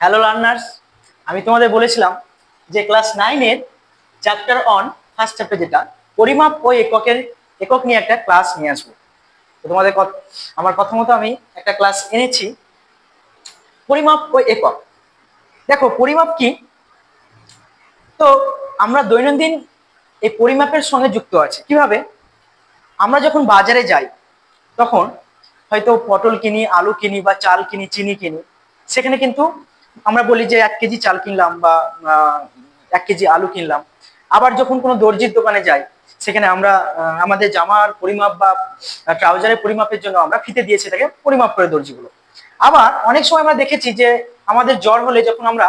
Hello learners, আমি তোমাদের বলেছিলাম যে ক্লাস 9-এর চ্যাপ্টার অন ফার্স্ট চ্যাপ্টার যেটা পরিমাপ ও একক নিয়ে একটা ক্লাস নিয়ে আসবো। তো তোমাদের আমার কথা মতো আমি একটা ক্লাস এনেছি পরিমাপ ও একক। দেখো পরিমাপ কি, তো আমরা দৈনন্দিন এই পরিমাপের সঙ্গে যুক্ত আছি কিভাবে। আমরা যখন বাজারে যাই তখন হয়তো পটল কিনি, আলু কিনি বা চাল কিনি, চিনি কিনি, সেখানে কিন্তু আমরা বলি যে 1 কেজি চাল কিনলাম বা 1 কেজি আলু কিনলাম। আবার যখন কোনো দর্জির দোকানে যাই সেখানে আমরা আমাদের জামার পরিমাপ বা ট্রাউজারের পরিমাপের জন্য আমরা ফিতে দিয়ে সেটাকে পরিমাপ করে দর্জিগুলো। আবার অনেক সময় আমরা দেখেছি যে আমাদের জ্বর হলে যখন আমরা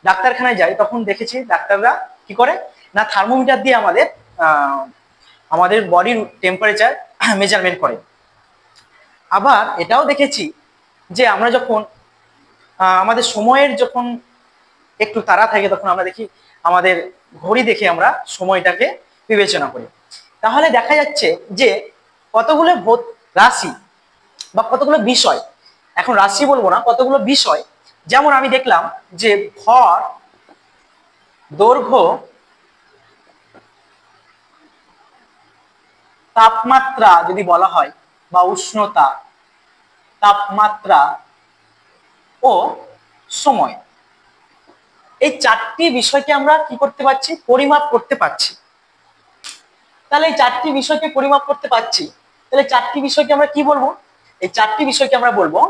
ডাক্তারখানায় যাই তখন দেখেছি ডাক্তাররা কি করে না, থার্মোমিটার দিয়ে আমাদের বডির টেম্পারেচার মেজারমেন্ট করে। আবার এটাও দেখেছি যে আমরা যখন আমাদের সময়ের যখন একটু তাড়া থাকে তখন আমরা দেখি আমাদের ঘড়ি দেখে আমরা সময়টাকে বিবেচনা করি। তাহলে দেখা যাচ্ছে যে কতগুলো রাশি বা কতগুলো বিষয়, এখন রাশি বলবো না, কতগুলো বিষয়, যেমন আমি দেখলাম যে ভর, দৈর্ঘ্য, তাপমাত্রা যদি বলা হয় বা উষ্ণতা, তাপমাত্রা ও সময়, এই 4টি বিষয়কে আমরা কি করতে পারছি, পরিমাপ করতে পারছি। তাহলে এই 4টি বিষয়কে পরিমাপ করতে পারছি, তাহলে 4টি বিষয়কে আমরা কি বলবো, এই 4টি বিষয়কে আমরা বলবো,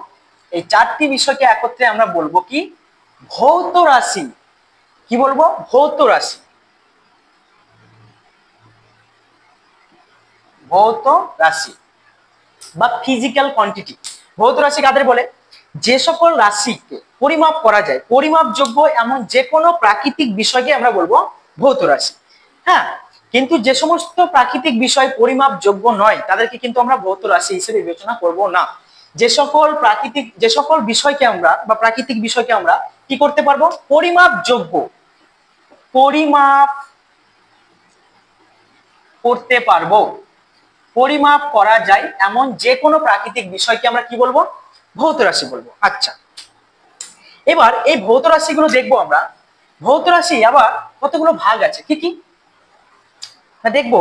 এই 4টি বিষয়কে একত্রে আমরা বলবো কি, ভৌত রাশি। কি বলবো, ভৌত রাশি। ভৌত রাশি বা ফিজিক্যাল কোয়ান্টিটি। ভৌত রাশি কাদের বলে, যে সকল রাশিকে পরিমাপ করা যায়, পরিমাপযোগ্য এমন যে কোনো প্রাকৃতিক বিষয়কে আমরা বলবো ভৌত রাশি। হ্যাঁ, কিন্তু যে সমস্ত প্রাকৃতিক বিষয় পরিমাপযোগ্য নয় তাদেরকে কিন্তু আমরা ভৌত রাশি হিসেবে বিবেচনা করব না। যে সকল বিষয়কে আমরা বা প্রাকৃতিক বিষয়কে আমরা কি করতে পারবো, পরিমাপযোগ্য, পরিমাপ করতে পারবো, পরিমাপ করা যায় এমন যে কোনো প্রাকৃতিক বিষয়কে আমরা কি বলবো, ভৌত রাশি বলবো। আচ্ছা, এবার এই ভৌত রাশিগুলো দেখবো আমরা। ভৌত রাশি আবার কতগুলো ভাগ আছে, কি কি দেখবো।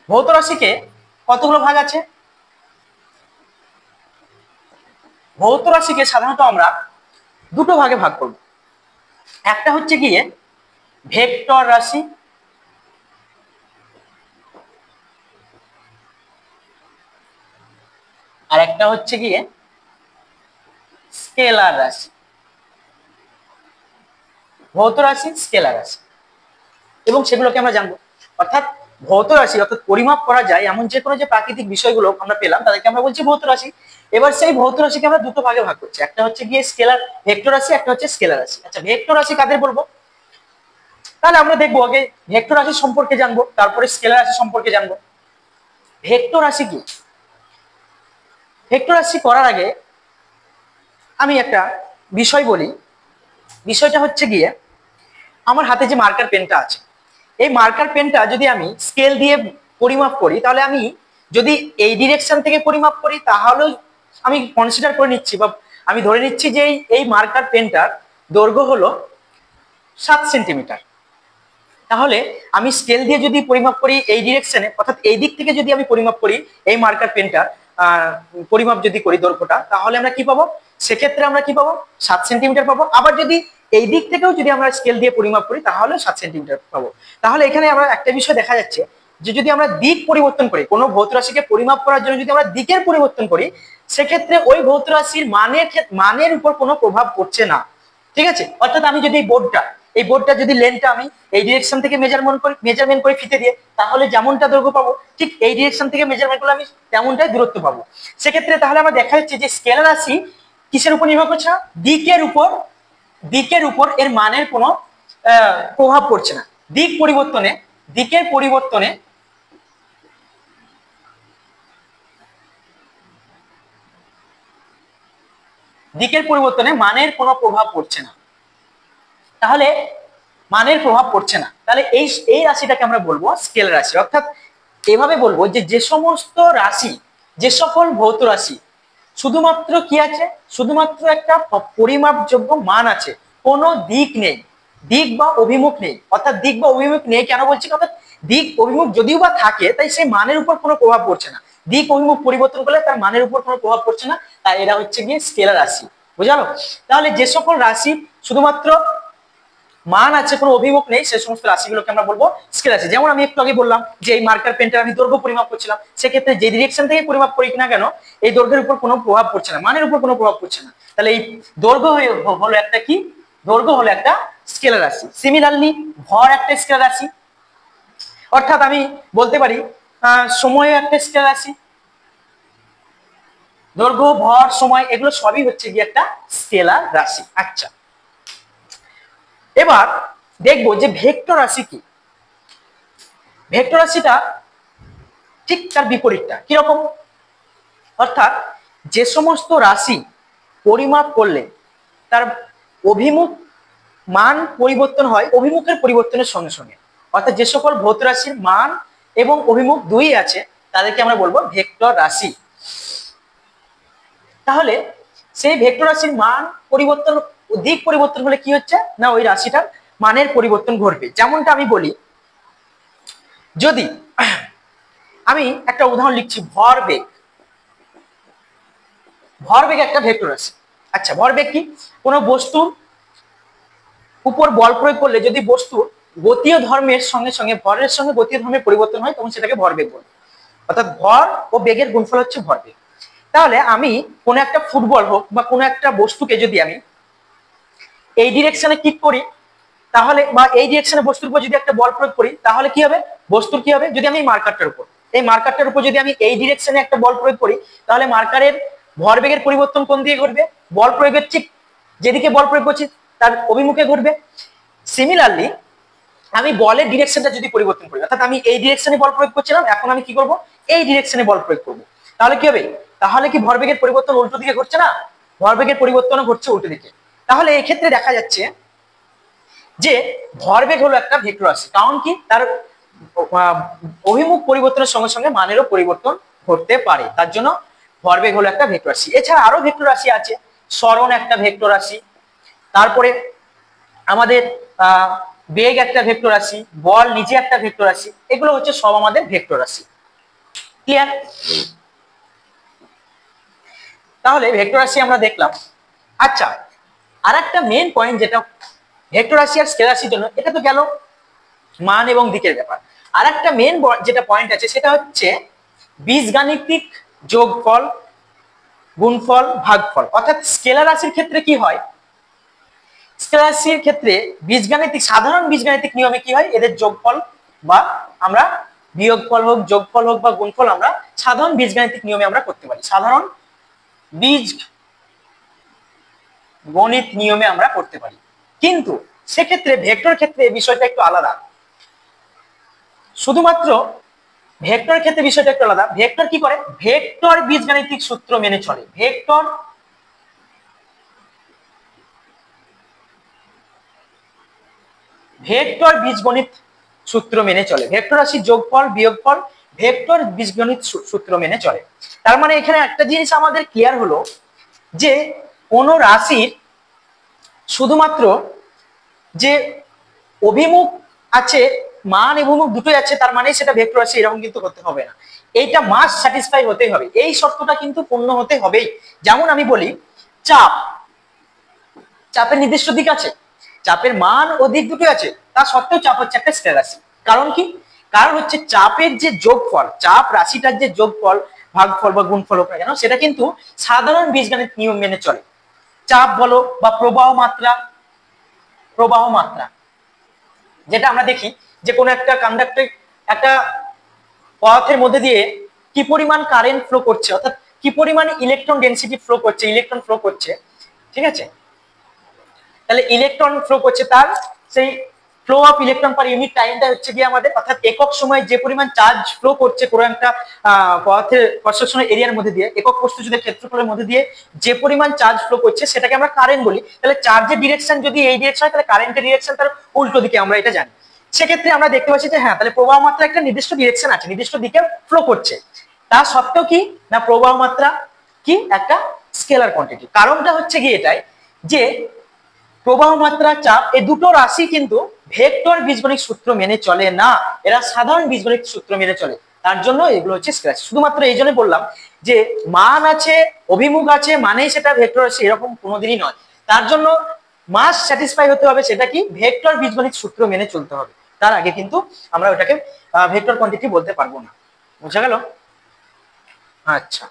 ভৌত রাশিকে কতগুলো ভাগ আছে, ভৌত রাশিকে সাধারণত আমরা দুটো ভাগে ভাগ করব। একটা হচ্ছে গিয়ে ভেক্টর রাশি, আর একটা হচ্ছে গিয়ে স্কেলার রাশি। ভৌত রাশি, স্কেলার রাশি, এবং সেগুলোকে আমরা জানবো। অর্থাৎ ভৌত রাশি অর্থাৎ পরিমাপ করা যায় এমন যে কোনো যে প্রাকৃতিক বিষয়গুলো আমরা পেলাম তাদেরকে আমরা বলছি ভৌত রাশি। এবার সেই ভৌত রাশিকে আমরা দুটো ভাগে ভাগ করছি, একটা হচ্ছে গিয়ে স্কেলার ভেক্টর রাশি, একটা হচ্ছে স্কেলার রাশি। আচ্ছা, ভেক্টর রাশি কাদের বলবো, তাহলে আমরা দেখবো আগে ভেক্টর রাশি সম্পর্কে জানবো, তারপরে স্কেলার রাশি সম্পর্কে জানবো। ভেক্টর রাশি কি, ভেক্টর রাশি করার আগে আমি একটা বিষয় বলি। বিষয়টা হচ্ছে গিয়ে আমার হাতে যে মার্কার পেনটা আছে, এই মার্কার পেনটা যদি আমি স্কেল দিয়ে পরিমাপ করি, তাহলে আমি যদি এই ডিরেকশন থেকে পরিমাপ করি তাহলে আমি কনসিডার করে নিচ্ছি বা আমি ধরে নিচ্ছি যে এই মার্কার পেনটার দৈর্ঘ্য হলো 7 সেন্টিমিটার। তাহলে আমি স্কেল দিয়ে যদি পরিমাপ করি এই ডিরেকশনে, অর্থাৎ এই দিক থেকে যদি আমি পরিমাপ করি এই মার্কার পেনটার পরিমাপ যদি করি দৈর্ঘ্যটা, তাহলে আমরা কি পাবো, সেক্ষেত্রে আমরা কি পাবো, 7 সেন্টিমিটার পাবো। আবার যদি এই দিক থেকেও যদি আমরা স্কেল দিয়ে পরিমাপ করি তাহলে 7 সেন্টিমিটার পাবো। তাহলে এখানে আমরা একটা বিষয় দেখা যাচ্ছে যে যদি আমরা দিক পরিবর্তন করি, কোনো ভৌত রাশিকে পরিমাপ করার জন্য যদি আমরা দিকের পরিবর্তন করি, সেক্ষেত্রে ওই ভৌত রাশির মানের উপর কোনো প্রভাব পড়ছে না। ঠিক আছে, অর্থাৎ আমি যদি এই বোর্ডটা যদি লেন্থটা আমি এই ডিরেকশন থেকে মেজারমেন্ট করে ফিতে দিয়ে, তাহলে যেমনটা দৈর্ঘ্য পাবো ঠিক এই ডিরেকশন থেকে মেজারমেন্ট করলে আমি তেমনটাই দূরত্ব পাবো। সেক্ষেত্রে তাহলে আমরা দেখা যাচ্ছে যে স্কেলার রাশি কিসের উপর নির্ভর করছে না, দিকের উপর এর মানের কোনো প্রভাব পড়ছে না। দিকের পরিবর্তনে মানের কোনো প্রভাব পড়ছে না। তাহলে মানের প্রভাব পড়ছে না, তাহলে এই রাশিটাকে আমরা বলবো স্কেলার রাশি। অর্থাৎ এভাবে বলবো যে যে সমস্ত রাশি, যে সকল ভৌত রাশি শুধুমাত্র কি আছে, শুধুমাত্র একটা পরিমাপযোগ্য মান আছে, কোনো দিক নেই, দিক বা অভিমুখ নেই। অর্থাৎ দিক বা অভিমুখ নেই কেন বলছি, অর্থাৎ দিক অভিমুখ যদিও বা থাকে তাই সেই মানের উপর কোনো প্রভাব পড়ছে না। দিক অভিমুখ পরিবর্তন করলে তার মানের উপর কোনো প্রভাব পড়ছে না, তাই এরা হচ্ছে গিয়ে স্কেলার রাশি। বুঝালো? তাহলে যে সকল রাশি শুধুমাত্র মান আছে, কোনো অভিমুখ নেই, সেই সমস্ত রাশিগুলোকে আমরা বলবো স্কেলার রাশি। যেমন আমি একটু আগে বললাম যে এই মার্কার পেনটার আমি দৈর্ঘ্য পরিমাপ করছিলাম, সেক্ষেত্রে যে ডিরেকশন থেকে পরিমাপ করি না কেন এই দৈর্ঘ্যের উপর কোনো প্রভাব পড়ছে না, মানের উপর কোনো প্রভাব পড়ছে না। তাহলে এই দৈর্ঘ্য হলো একটা কি, দৈর্ঘ্য হলো একটা স্কেলার রাশি। সিমিলারলি ভর একটা স্কেলার রাশি, অর্থাৎ আমি বলতে পারি সময় একটা স্কেলার রাশি। দৈর্ঘ্য, ভর, সময় এগুলো সবই হচ্ছে গিয়ে একটা স্কেলার রাশি। আচ্ছা, এবার দেখবো যে ভেক্টর রাশি কি। ভেক্টর রাশিটা ঠিক তার বিপরীতটা কিরকম, অর্থাৎ যে সমস্ত রাশি পরিমাপ করলে তার অভিমুখ মান পরিবর্তন হয় অভিমুখের পরিবর্তনের সঙ্গে সঙ্গে, অর্থাৎ যে সকল ভৌত রাশির মান এবং অভিমুখ দুই আছে তাদেরকে আমরা বলবো ভেক্টর রাশি। তাহলে সেই ভেক্টর রাশির মান পরিবর্তন, দিক পরিবর্তন হলে কি হচ্ছে না ওই রাশিটার মানের পরিবর্তন ঘটবে। যেমনটা আমি বলি, যদি আমি একটা উদাহরণ লিখছি, ভরবেগ। ভরবেগ একটা ভেক্টর রাশি। আচ্ছা, ভরবেগ কি, কোনো বস্তুর উপর বল প্রয়োগ করলে যদি বস্তুর গতীয় ধর্মের সঙ্গে সঙ্গে ভরের সঙ্গে গতীয় ধর্মের পরিবর্তন হয় তখন সেটাকে ভরবেগ বলে। অর্থাৎ ভর ও বেগের গুণফল হচ্ছে ভরবেগ। তাহলে আমি কোনো একটা ফুটবল হোক বা কোনো একটা বস্তুকে যদি আমি এই ডিরেকশনে কিক করি, তাহলে বা এই ডিরেকশনে বস্তুর উপর যদি একটা বল প্রয়োগ করি তাহলে কি হবে, বস্তুর কি হবে, যদি আমি মার্কারটার উপর, এই মার্কারটার উপর যদি আমি এই ডিরেকশনে একটা বল প্রয়োগ করি তাহলে মার্কারের ভরবেগের পরিবর্তন কোন দিকে ঘটবে, বল প্রয়োগের ঠিক যেদিকে বল প্রয়োগ করছি তার অভিমুখে ঘটবে। সিমিলারলি আমি বলের ডিরেকশনটা যদি পরিবর্তন করি, অর্থাৎ আমি এই ডিরেকশনে বল প্রয়োগ করছিলাম, এখন আমি কি করব, এই ডিরেকশনে বল প্রয়োগ করব, তাহলে কি হবে, তাহলে কি ভরবেগের পরিবর্তন উল্টো দিকে ঘটছে না, ভরবেগের পরিবর্তনও ঘটছে উল্টো দিকে। তাহলে এই ক্ষেত্রে দেখা যাচ্ছে যে ভরবেগ হলো একটা ভেক্টর রাশি, কারণ কি তার অভিমুখ পরিবর্তনের সঙ্গে সঙ্গে মানেরও পরিবর্তন ঘটতে পারে, তার জন্য ভরবেগ হলো একটা ভেক্টর রাশি। এছাড়া আরো ভেক্টর রাশি আছে, সরণ একটা ভেক্টর রাশি, তারপরে আমাদের বেগ একটা ভেক্টর রাশি, বল নিজে একটা ভেক্টর রাশি, এগুলো হচ্ছে সব আমাদের ভেক্টর রাশি। ক্লিয়ার? তাহলে ভেক্টর রাশি আমরা দেখলাম। আচ্ছা, আর একটা মেন পয়েন্ট যেটা ভেক্টর রাশি আর স্কেলার রাশির জন্য, এটা তো গেল মান এবং দিকের ব্যাপার। আর একটা মেন যেটা পয়েন্ট আছে সেটা হচ্ছে বীজগাণিতিক যোগফল, গুণফল, ভাগফল। অর্থাৎ স্কেলার রাশির ক্ষেত্রে কি হয়, স্কেলার রাশির ক্ষেত্রে বীজগাণিতিক, সাধারণ বীজগাণিতিক নিয়মে কি হয়, এদের যোগফল বা আমরা বিয়োগফল হোক, যোগফল হোক বা গুণফল আমরা সাধারণ বীজগাণিতিক নিয়মে আমরা করতে পারি, সাধারণ বীজ গণিত নিয়মে আমরা করতে পারি। কিন্তু সেক্ষেত্রে ভেক্টর ক্ষেত্রে বিষয়টা একটু আলাদা। শুধুমাত্র ভেক্টর ক্ষেত্রে বিষয়টা একটু আলাদা। ভেক্টর কি করে, ভেক্টর বীজগাণিতিক সূত্র মেনে চলে, ভেক্টর ভেক্টর বীজগণিত সূত্র মেনে চলে, ভেক্টর রাশির যোগফল বিয়োগফল ভেক্টর বীজগণিত সূত্র মেনে চলে। তার মানে এখানে একটা জিনিস আমাদের ক্লিয়ার হলো যে কোন রাশির শুধুমাত্র যে অভিমুখ আছে, মান এবং অভিমুখ দুটোই আছে, তার মানে সেটা ভেক্টর রাশি, এরকম কিন্তু করতে হবে না। এইটা মাস্ট স্যাটিসফাই হতেই হবে, এই শর্তটা কিন্তু পূর্ণ হতে হবেই। যেমন আমি বলি চাপ, চাপের নির্দিষ্ট দিক আছে, চাপের মান ও দিক দুটোই আছে, তা সত্ত্বেও চাপ হচ্ছে একটা স্কেলার রাশি। কারণ কি, কারণ হচ্ছে চাপের যে যোগফল, চাপ রাশিটার যে যোগফল, ভাগফল বা গুণফল হোক না কেন, সেটা কিন্তু সাধারণ বীজগণিত নিয়ম মেনে চলে। চাপ বলো বা প্রবাহ মাত্রা, প্রবাহ মাত্রা যেটা আমরা দেখি যে কোনো একটা কন্ডাক্টর, একটা পদার্থের মধ্যে দিয়ে কি পরিমাণ কারেন্ট ফ্লো করছে, অর্থাৎ কি পরিমাণ ইলেকট্রন ডেনসিটি ফ্লো করছে, ইলেকট্রন ফ্লো করছে, ঠিক আছে, তাহলে ইলেকট্রন ফ্লো করছে, তার সেই flow of electron per unit টাইমটা হচ্ছে গিয়ে আমাদের, অর্থাৎ একক সময়ে যে পরিমাণ চার্জ ফ্লো করছে কোনো একটা পদার্থের ক্রস সেকশনাল এরিয়ার মধ্যে দিয়ে, একক প্রস্থচ্ছেদের ক্ষেত্রফলের মধ্যে দিয়ে যে পরিমাণ চার্জ ফ্লো করছে সেটাকে আমরা কারেন্ট বলি। তাহলে চার্জের ডিরেকশন যদি এই ডিরেকশন হয় তাহলে কারেন্টের ডিরেকশন তার উল্টো দিকে, আমরা এটা জানি। সেক্ষেত্রে আমরা দেখতে পাচ্ছি যে হ্যাঁ, তাহলে প্রবাহ মাত্রা একটা নির্দিষ্ট ডিরেকশন আছে, নির্দিষ্ট দিকে ফ্লো করছে, তা সত্ত্বেও কি না প্রবাহ মাত্রা কি একটা স্কেলার কোয়ান্টিটি। কারণটা হচ্ছে কি এটাই যে প্রবাহ মাত্রা, চাপ, এই দুটো রাশি কিন্তু ভেক্টর বীজগণিত সূত্র মেনে চলে না, এরা সাধারণ বীজগণিত সূত্র মেনে চলে। তার জন্য এগুলো হচ্ছে স্কেলার রাশি। শুধুমাত্র এই জন্য বললাম যে মান আছে, অভিমুখ আছে মানেই সেটা ভেক্টর রাশি, এরকম কোনোদিনই নয়। তার জন্য মাস্ট স্যাটিসফাই হতে হবে সেটা কি, ভেক্টর বীজগণিত সূত্র মেনে চলতে হবে। তার আগে কিন্তু আমরা ওটাকে ভেক্টর কোয়ান্টিটি বলতে পারবো না। বুঝা গেল? আচ্ছা,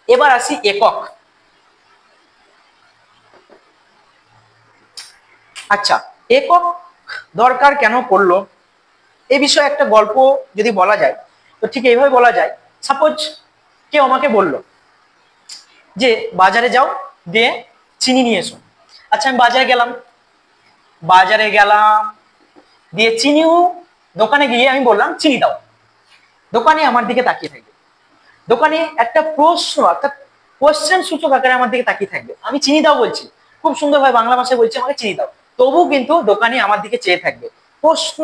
এবার আসি একক। আচ্ছা, একক দরকার কেন পড়লো এ বিষয়ে একটা গল্প যদি বলা যায় তো ঠিক এইভাবে বলা যায়। সাপোজ কেউ আমাকে বললো যে বাজারে যাও, দিয়ে চিনি নিয়ে এসো। আচ্ছা, আমি বাজারে গেলাম দিয়ে চিনিও দোকানে গিয়ে আমি বললাম চিনি দাও। দোকানে আমার দিকে তাকিয়ে থাকবে, দোকানে একটা প্রশ্ন অর্থাৎ কোশ্চেন সূচক আকারে আমার দিকে তাকিয়ে থাকবে। আমি চিনি দাও বলছি, খুব সুন্দরভাবে বাংলা ভাষায় বলছি আমাকে চিনি দাও, তবু কিন্তু দোকানে আমার দিকে চেয়ে থাকবে, প্রশ্ন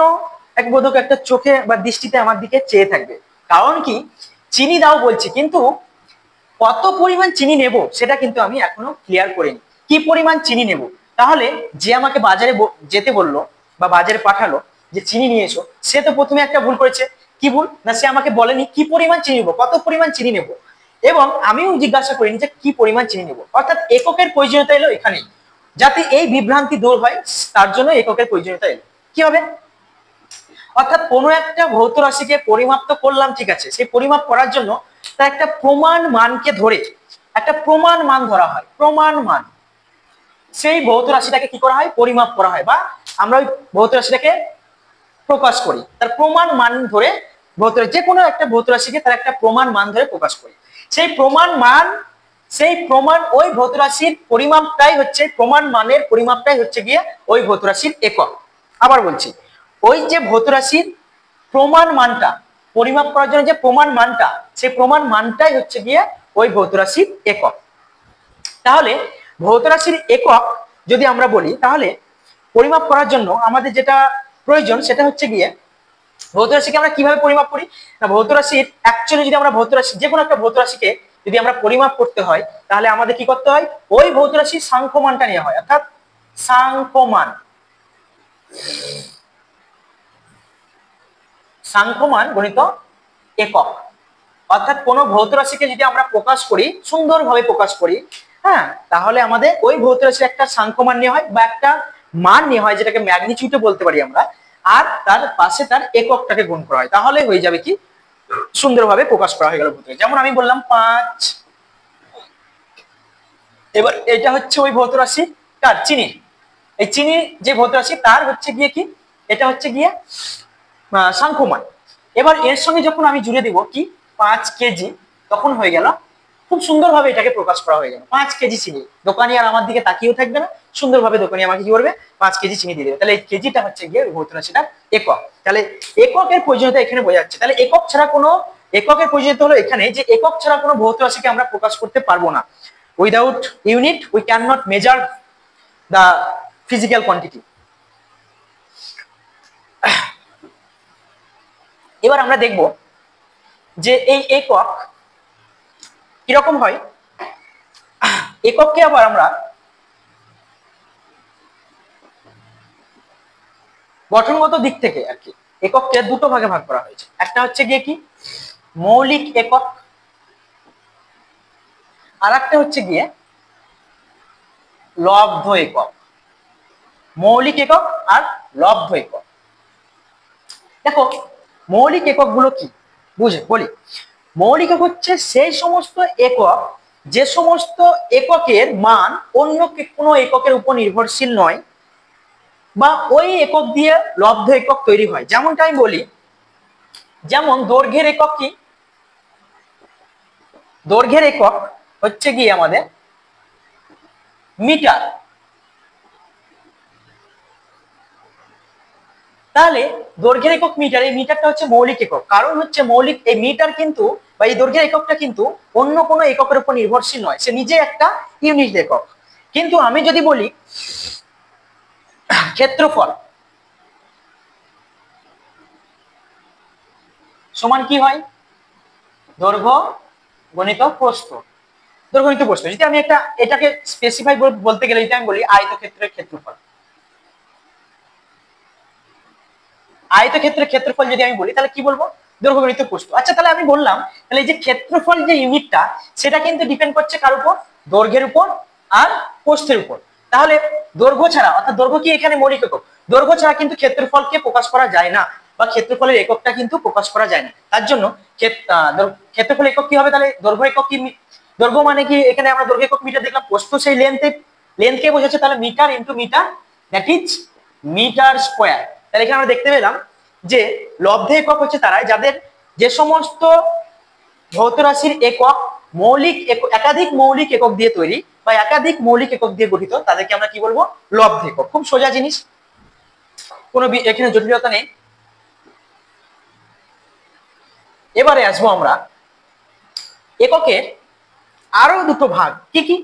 এক বোধক একটা চোখে বা দৃষ্টিতে আমার দিকে চেয়ে থাকবে। কারণ কি, চিনি দাও বলছি কিন্তু কত পরিমাণ চিনি নেব সেটা কিন্তু আমি এখনো ক্লিয়ার করিনি, কি পরিমাণ চিনি নেব। তাহলে যে আমাকে বাজারে যেতে বললো বা বাজারে পাঠালো যে চিনি নিয়ে এসো, সে তো প্রথমে একটা ভুল করেছে। কি ভুল না, সে আমাকে বলেনি কি পরিমাণ চিনি নেবো, কত পরিমাণ চিনি নেব, এবং আমিও জিজ্ঞাসা করিনি যে কি পরিমাণ চিনি নেব। অর্থাৎ এককের প্রয়োজনীয়তা এলো এখানেই, যাতে এই বিভ্রান্তি দূর হয় তার জন্য এককের প্রয়োজনীয়তা এলো। কি হবে, অর্থাৎ কোনো একটা ভৌত রাশিকে পরিমাপ তো করলাম, ঠিক আছে, সেই পরিমাপ করার জন্য তার একটা প্রমাণ মানকে ধরে একটা প্রমাণ মান ধরা হয়, প্রমাণ মান, সেই ভৌত রাশিটাকে কি করা হয়, পরিমাপ করা হয়, বা আমরা ওই ভৌত রাশিটাকে প্রকাশ করি তার প্রমাণ মান ধরে। ভৌত যে কোনো একটা ভৌত রাশিকে তার একটা প্রমাণ মান ধরে প্রকাশ করি। সেই প্রমাণ মান, সেই প্রমাণ ওই ভৌত রাশির পরিমাপটাই হচ্ছে, প্রমাণ মানের পরিমাপটাই হচ্ছে গিয়ে ওই ভৌত রাশির একক। আবার বলছি, ওই যে ভৌত রাশির প্রমাণ মানটা পরিমাপ করার জন্য যে প্রমাণ মানটা, সেই প্রমাণ মানটাই হচ্ছে গিয়ে ওই ভৌত রাশির একক। তাহলে ভৌত রাশির একক যদি আমরা বলি, তাহলে পরিমাপ করার জন্য আমাদের যেটা প্রয়োজন সেটা হচ্ছে গিয়ে, ভৌত রাশিকে আমরা কিভাবে পরিমাপ করি না, ভৌত রাশির অ্যাকচুয়ালি যদি আমরা ভৌত রাশি যে কোনো একটা ভৌত রাশিকে যদি আমরা পরিমাপ করতে হয় তাহলে আমাদের কি করতে হয়, ওই ভৌত রাশির সাংখ্যমানটা নেওয়া হয়, অর্থাৎ সাংখ্যমান, সাংখ্যমান গণিত একক। অর্থাৎ কোনো ভৌত রাশিকে যদি আমরা প্রকাশ করি, সুন্দরভাবে প্রকাশ করি, হ্যাঁ, তাহলে আমাদের ওই ভৌত রাশির একটা সাংখ্যমান নেওয়া হয় বা একটা মান নেওয়া হয়, যেটাকে ম্যাগনিটিউডে বলতে পারি আমরা, আর তার পাশে তার এককটাকে গুণ করা হয়, তাহলে হয়ে যাবে কি, সুন্দরভাবে প্রকাশ করা হয়ে গেল ভৌত রাশি। যেমন আমি বললাম 5, এবার এটা হচ্ছে ওই ভৌত রাশি তার চিনি, এই চিনি যে ভৌত রাশি তার হচ্ছে গিয়ে কি, এটা হচ্ছে গিয়ে সাংখ্যমান। এবার এর সঙ্গে যখন আমি জুড়ে দিব কি 5 কেজি, তখন হয়ে গেল খুব সুন্দরভাবে এটাকে প্রকাশ করা হয়ে গেল 5 কেজি চিনি। দোকানি আর আমার দিকে তাকিয়েও থাকবে না, সুন্দরভাবে দোকানি আমাকে কি করবে, 5 কেজি চিনি দিয়ে দেবে। তাহলে এই কেজিটা হচ্ছে গিয়ে ভৌত রাশিটার একক। তাহলে এককের প্রয়োজনীয়তা এখানে বোঝা যাচ্ছে। তাহলে একক ছাড়া কোনো, এককের প্রয়োজনীয়তা হলো এখানে যে একক ছাড়া কোনো ভৌত রাশিকে আমরা প্রকাশ করতে পারবো না। Without unit we can not measure the physical quantity. এবার আমরা দেখব যে এই একক কিরকম হয়। একককে আবার আমরা গঠনগত দিক থেকে আর কি একককে দুটো ভাগে ভাগ করা হয়েছে। একটা হচ্ছে গিয়ে কি মৌলিক একক, আর একটা হচ্ছে গিয়ে লব্ধ একক। মৌলিক একক আর লব্ধ একক। দেখো মৌলিক একক গুলো কি বলি। মৌলিক একক হচ্ছে সেই সমস্ত একক যে সমস্ত এককের মান অন্য কোনো এককের উপর নির্ভরশীল নয়, বা ওই একক দিয়ে লব্ধ একক তৈরি হয়। যেমনটা আমি বলি, যেমন দৈর্ঘ্যের একক কি, দৈর্ঘ্যের একক হচ্ছে গিয়ে আমাদের মিটার। তাহলে দৈর্ঘ্যের একক মিটার, এই মিটারটা হচ্ছে মৌলিক একক। কারণ হচ্ছে মৌলিক এই মিটার কিন্তু বা এই দৈর্ঘ্যের এককটা কিন্তু অন্য কোনো এককের উপর নির্ভরশীল নয়, সে নিজে একটা ইউনিট একক। কিন্তু আমি যদি বলি ক্ষেত্রফল, সমান কি হয়, দৈর্ঘ্য গণিত প্রস্থ। দৈর্ঘ্য গণিত প্রস্থ। যদি আমি একটা এটাকে স্পেসিফাই বলতে গেলে যদি আমি বলি আয়তক্ষেত্রের ক্ষেত্রফল, আয়তক্ষেত্রের ক্ষেত্রফল যদি আমি বলি তাহলে কি বলবো, দৈর্ঘ্য গণিত প্রস্থ। আচ্ছা তাহলে আমি বললাম তাহলে এই যে ক্ষেত্রফল যে ইউনিটটা সেটা কিন্তু ডিপেন্ড করছে কার উপর, দৈর্ঘ্যের উপর আর প্রস্থের উপর। তাহলে দৈর্ঘ্য ছাড়া, অর্থাৎ দৈর্ঘ্য কি এখানে মৌলিক একক, দৈর্ঘ্য ছাড়া কিন্তু ক্ষেত্রফলকে প্রকাশ করা যায় না, বা ক্ষেত্রফলের এককটা কিন্তু প্রকাশ করা যায় না। তার জন্য ক্ষেত্রফল একক কি হবে, তাহলে দৈর্ঘ্য একক কি, দৈর্ঘ্য মানে কি এখানে আমরা দৈর্ঘ্য একক মিটার দেখলাম, প্রস্থ সেই লেন্থকে বোঝাচ্ছে, তাহলে metre into metre, that is metre square. তাহলে এখানে আমরা দেখতে পেলাম যে লব্ধ একক হচ্ছে তারাই যাদের যে সমস্ত ভৌত রাশির একক মৌলিক একাধিক মৌলিক একক দিয়ে তৈরি বা একাধিক মৌলিক একক দিয়ে গঠিত, তাদেরকে আমরা কি বলবো, লব্ধ একক। খুব সোজা জিনিস, কোনো এখানে জটিলতা নেই। এবারে আসবো আমরা এককের আরো দুটো ভাগ, কি কি?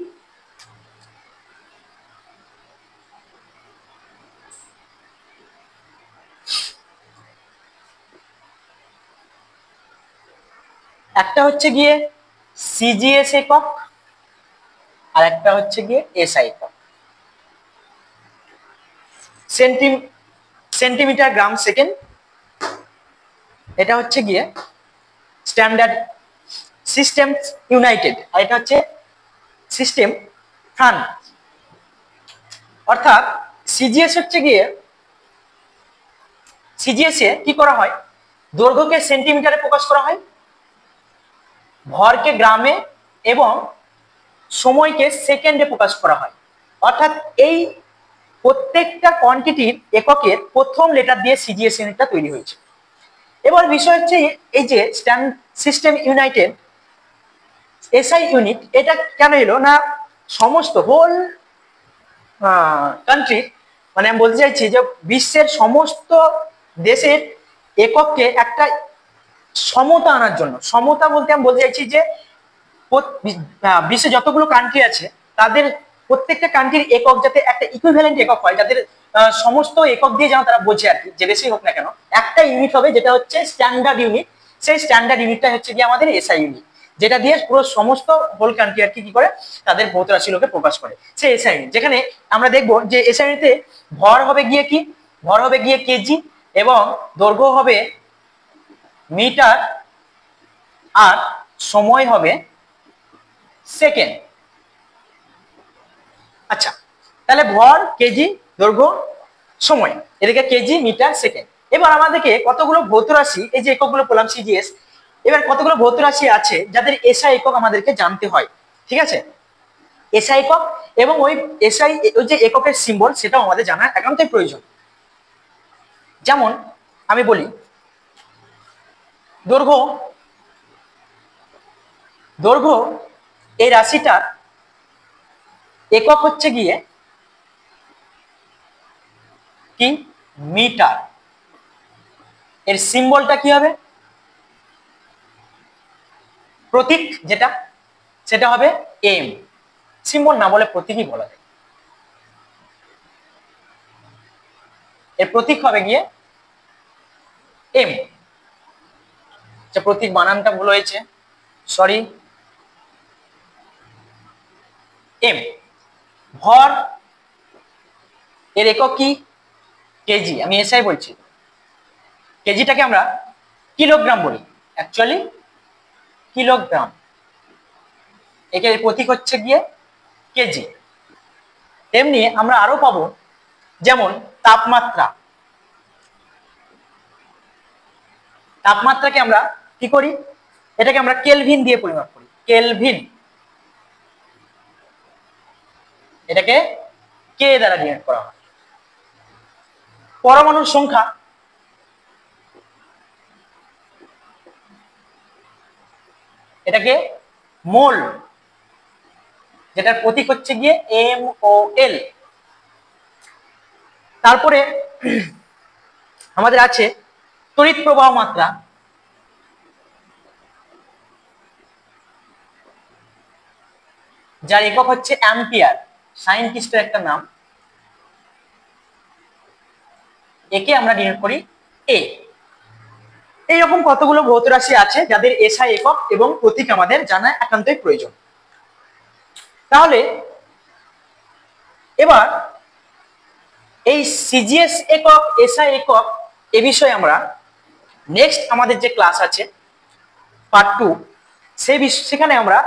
একটা হচ্ছে গিয়ে সিজিএস একক আর একটা হচ্ছে গিয়ে এসআই একক। সেন্টিমিটার গ্রাম সেকেন্ড, এটা হচ্ছে গিয়ে স্ট্যান্ডার্ড সিস্টেম ইউনাইটেড, আর এটা হচ্ছে সিস্টেম ফ্রান্স। অর্থাৎ সিজিএস হচ্ছে গিয়ে, সিজিএস এ কি করা হয়, দৈর্ঘ্যকে সেন্টিমিটারে প্রকাশ করা হয়, ভরকে গ্রামে এবং সময়কে সেকেন্ডে প্রকাশ করা হয়। অর্থাৎ এই প্রত্যেকটা কোয়ান্টিটির এককের প্রথম লেটার দিয়ে সিজিএস ইউনিটটা তৈরি হয়েছে। এবার বিষয় হচ্ছে এই যে সিস্টেম ইউনাইটেড এসআই ইউনিট, এটা কেন এলো না, সমস্ত হোল কান্ট্রি, মানে আমি বলতে চাইছি যে বিশ্বের সমস্ত দেশের একককে একটা সমতা আনার জন্য, সমতা বলতে আমি বলতে চাইছি যে বিশ্বে যতগুলো কান্ট্রি আছে তাদের প্রত্যেকটা কান্ট্রির একক যাতে একটা ইকুইভ্যালেন্ট একক হয়, যাদের সমস্ত একক দিয়ে যেন তারা বোঝে আর কি, যে বেশি হোক না কেন একটা ইউনিট হবে যেটা হচ্ছে স্ট্যান্ডার্ড ইউনিট। সেই স্ট্যান্ডার্ড ইউনিটটা হচ্ছে কি আমাদের এসআই ইউনিট, যেটা দিয়ে পুরো সমস্ত হোল কান্ট্রি আর কি করে তাদের ভৌত রাশিগুলোকে প্রকাশ করে, সেই এসআই ইউনিট। যেখানে আমরা দেখবো যে এসআই ইউনিটে ভর হবে গিয়ে কি, ভর হবে গিয়ে কেজি, এবং দৈর্ঘ্য হবে মিটার, আর সময় হবে সেকেন্ড। আচ্ছা তাহলে ভর কেজি, দৈর্ঘ্য, সময়, এদিকে কেজি মিটার সেকেন্ড। এবার আমাদেরকে কতগুলো ভৌত রাশি, এই যে এককগুলো বললাম সিজিএস, এবার কতগুলো ভৌত রাশি আছে যাদের এসআই একক আমাদেরকে জানতে হয়, ঠিক আছে? এসআই একক এবং ওই এসআই ওই যে এককের সিম্বল সেটাও আমাদের জানা একান্তই প্রয়োজন। যেমন আমি বলি দৈর্ঘ্য, দৈর্ঘ্য এই রাশিটার একক হচ্ছে গিয়ে কি, মিটার। এর সিম্বলটা কি হবে, প্রতীক যেটা, সেটা হবে এম। সিম্বল না বলে প্রতীকই বলা যায়। এর প্রতীক হবে গিয়ে এম। আচ্ছা প্রতীক বানানটা ভুল হয়েছে, সরি, এম। ভর এর একক কি, কেজি, আমি এসআই বলছি, কেজিটাকে আমরা কিলোগ্রাম বলি, অ্যাকচুয়ালি কিলোগ্রাম, একে প্রতীক হচ্ছে গিয়ে কেজি। তেমনি আমরা আরো পাবো যেমন তাপমাত্রা, তাপমাত্রাকে আমরা কি করি, এটাকে আমরা কেলভিন দিয়ে পরিমাপ করি, কেলভিন, এটাকে কে দ্বারা ডিনোট করা হয়। পরমাণুর সংখ্যা, এটাকে মোল, যেটার প্রতীক হচ্ছে গিয়ে এম ও এল। তারপরে আমাদের আছে তড়িৎ প্রবাহ মাত্রা, যার একক হচ্ছে অ্যাম্পিয়ার, সায়েন্টিস্টের একটা নাম, একে আমরা ডিনোট করি এ। এইরকম কতগুলো ভৌত রাশি আছে যাদের এসআই একক এবং প্রতীক আমাদের জানা একান্তই প্রয়োজন। তাহলে এবার এই সিজিএস একক, এসআই একক এ বিষয়ে আমরা নেক্সট আমাদের যে ক্লাস আছে পার্ট 2, সেখানে আমরা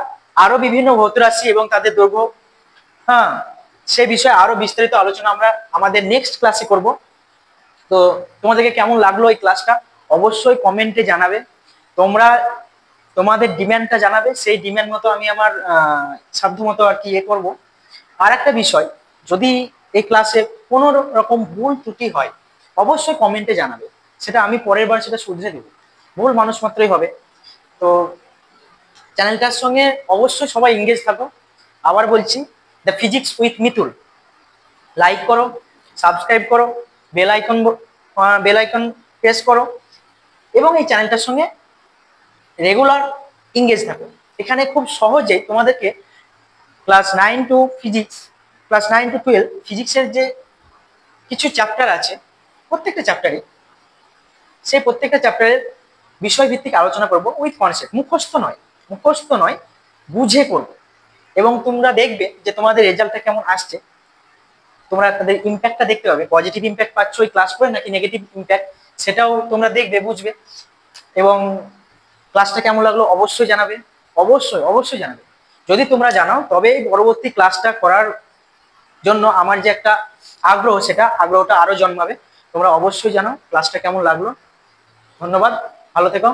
আরো বিভিন্ন ভৌত রাশি এবং তাদের দৈর্ঘ্য, হ্যাঁ, সে বিষয়ে আরো বিস্তারিত আলোচনা আমরা আমাদের নেক্সট ক্লাসে করব। তো তোমাদেরকে কেমন লাগলো এই ক্লাসটা অবশ্যই কমেন্টে জানাবে। তোমরা তোমাদের ডিমান্ডটা জানাবে, সেই ডিমান্ড মতো আমি আমার সাধ্য মতো আর কি করব। আর একটা বিষয়, যদি এই ক্লাসে কোনো রকম ভুল ত্রুটি হয় অবশ্যই কমেন্টে জানাবে, সেটা আমি পরের বার সেটা শুধরে দেবো। ভুল মানুষ মাত্রই হবে। তো চ্যানেলটার সঙ্গে অবশ্যই সবাই এঙ্গেজ থাকো। আবার বলছি, the physics with Mitul like করো, সাবস্ক্রাইব করো, বেল আইকন প্রেস করো এবং এই চ্যানেলটার সঙ্গে রেগুলার এঙ্গেজ থাকো। এখানে খুব সহজেই তোমাদেরকে ক্লাস 9 টু 12 ফিজিক্সের যে কিছু চ্যাপ্টার আছে, প্রত্যেকটা চ্যাপ্টারে সেই প্রত্যেকটা চ্যাপ্টারের বিষয়ভিত্তিক আলোচনা করব উইথ কনসেপ্ট। মুখস্থ নয়, বুঝে করবো। এবং তোমরা দেখবে যে তোমাদের রেজাল্টটা কেমন আসছে। তোমরা তাদের ইম্প্যাক্টটা দেখতে পাবে, পজিটিভ ইম্প্যাক্ট পাচ্ছ ওই ক্লাস করে নাকি নেগেটিভ ইম্প্যাক্ট, সেটাও তোমরা দেখবে, বুঝবে। এবং ক্লাসটা কেমন লাগলো অবশ্যই জানাবে, অবশ্যই জানাবে। যদি তোমরা জানাও তবে পরবর্তী ক্লাসটা করার জন্য আমার যে একটা আগ্রহটা আরো জন্মাবে। তোমরা অবশ্যই জানাও ক্লাসটা কেমন লাগলো। ধন্যবাদ, ভালো থেকো।